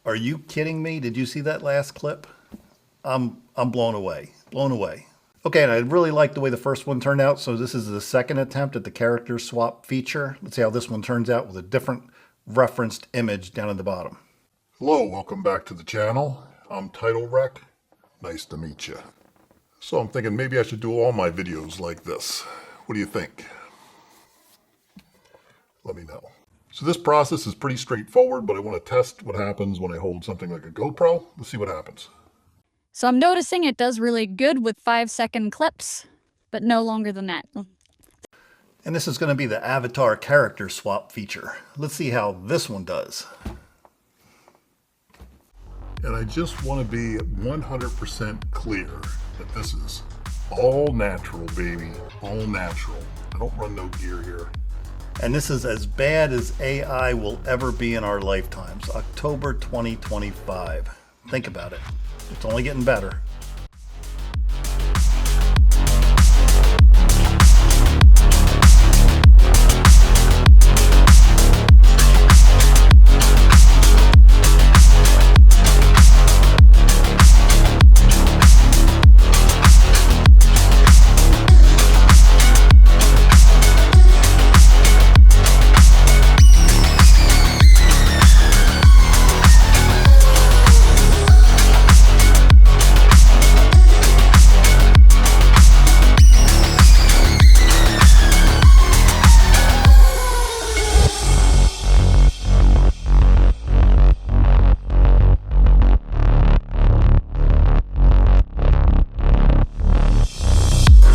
Are you kidding me? Did you see that last clip? I'm blown away. Blown away. Okay, and I really like the way the first one turned out, so this is the second attempt at the character swap feature. Let's see how this one turns out with a different referenced image down at the bottom. Hello, welcome back to the channel. I'm Title Rec. Nice to meet you. So I'm thinking maybe I should do all my videos like this. What do you think? Let me know. So this process is pretty straightforward, but I want to test what happens when I hold something like a GoPro. Let's see what happens. So I'm noticing it does really good with 5-second clips, but no longer than that. And this is going to be the avatar character swap feature. Let's see how this one does. And I just want to be 100% clear that this is all natural, baby. All natural. I don't run no gear here. And this is as bad as AI will ever be in our lifetimes. October 2025. Think about it. It's only getting better.